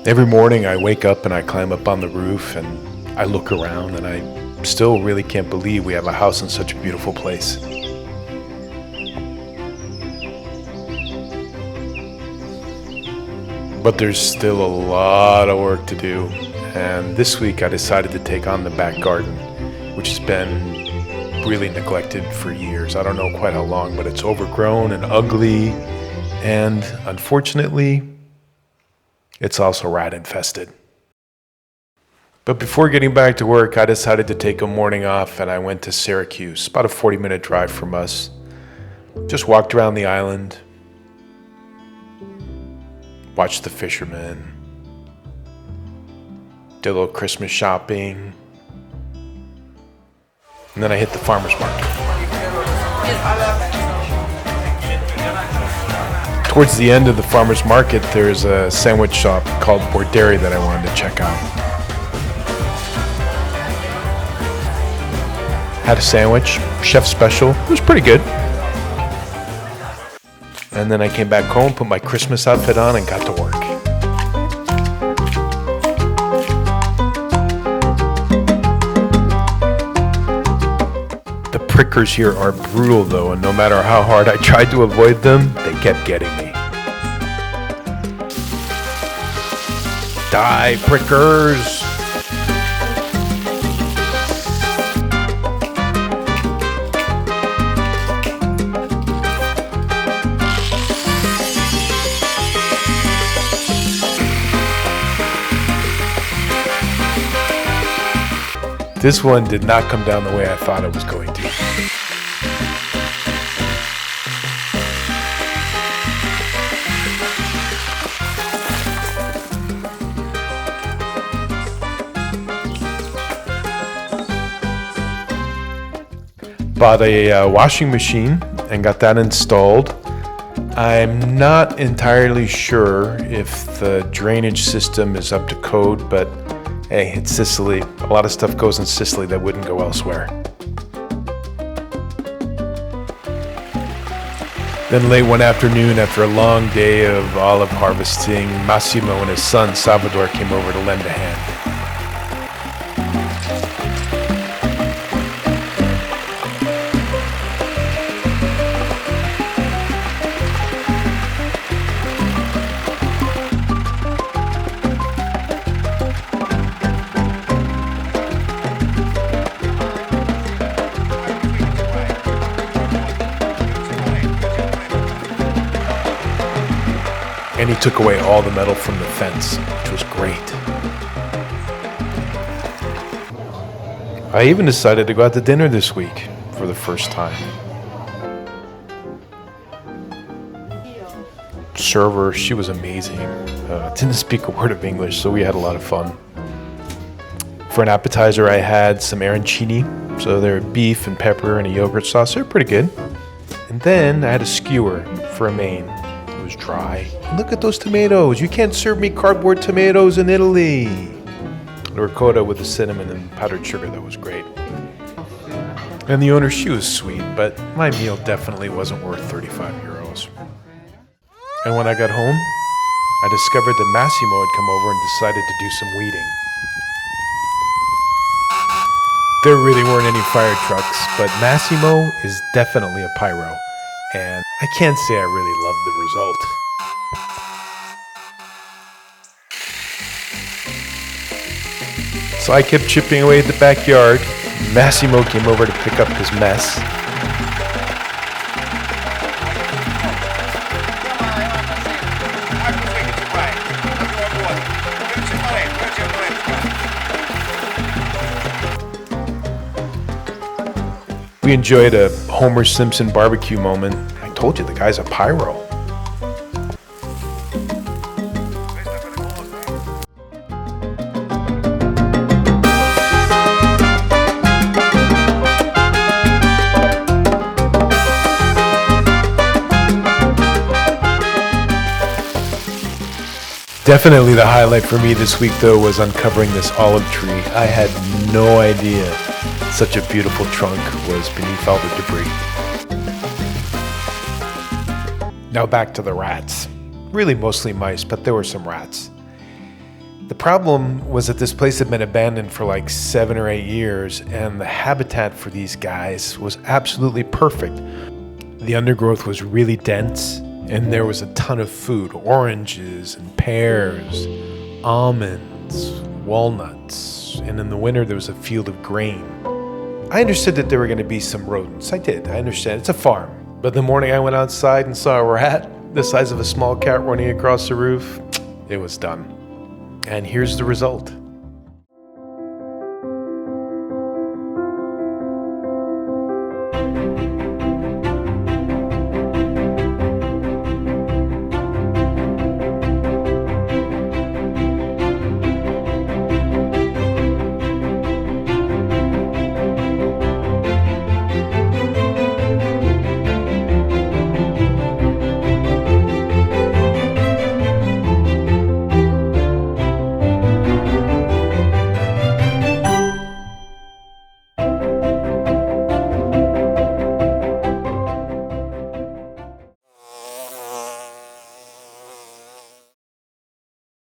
Every morning I wake up and I climb up on the roof and I look around and I still really can't believe we have a house in such a beautiful place. But there's still a lot of work to do, and this week I decided to take on the back garden, which has been really neglected for years. I don't know quite how long, but it's overgrown and ugly, and unfortunately, it's also rat infested. But before getting back to work, I decided to take a morning off and I went to Syracuse, about a 40-minute drive from us. Just walked around the island, watched the fishermen, did a little Christmas shopping, and then I hit the farmer's market. Towards the end of the farmer's market, there's a sandwich shop called Borderie that I wanted to check out. Had a sandwich, chef special, it was pretty good. And then I came back home, put my Christmas outfit on, and got to work. The prickers here are brutal though, and no matter how hard I tried to avoid them, they kept getting me. Die, prickers! This one did not come down the way I thought it was going to. Bought a washing machine and got that installed. I'm not entirely sure if the drainage system is up to code, but hey, it's Sicily. A lot of stuff goes in Sicily that wouldn't go elsewhere. Then late one afternoon, after a long day of olive harvesting, Massimo and his son Salvador came over to lend a hand. And he took away all the metal from the fence, which was great. I even decided to go out to dinner this week for the first time. Server, she was amazing. Didn't speak a word of English, so we had a lot of fun. For an appetizer, I had some arancini, so they're beef and pepper and a yogurt sauce. They're pretty good. And then I had a skewer for a main. It was dry. Look at those tomatoes. You can't serve me cardboard tomatoes in Italy. The ricotta with the cinnamon and powdered sugar, that was great. And the owner, she was sweet, but my meal definitely wasn't worth 35 euros. And when I got home, I discovered that Massimo had come over and decided to do some weeding. There really weren't any fire trucks, but Massimo is definitely a pyro. And I can't say I really loved the result. So I kept chipping away at the backyard. Massimo came over to pick up his mess. We enjoyed a Homer Simpson barbecue moment. I told you the guy's a pyro. Definitely the highlight for me this week, though, was uncovering this olive tree. I had no idea such a beautiful trunk was beneath all the debris. Now back to the rats. Really mostly mice, but there were some rats. The problem was that this place had been abandoned for like 7 or 8 years, and the habitat for these guys was absolutely perfect. The undergrowth was really dense, and there was a ton of food: oranges and pears, almonds, walnuts, and in the winter there was a field of grain. I understood that there were going to be some rodents. I did. I understand. It's a farm. But the morning I went outside and saw a rat the size of a small cat running across the roof, it was done. And here's the result.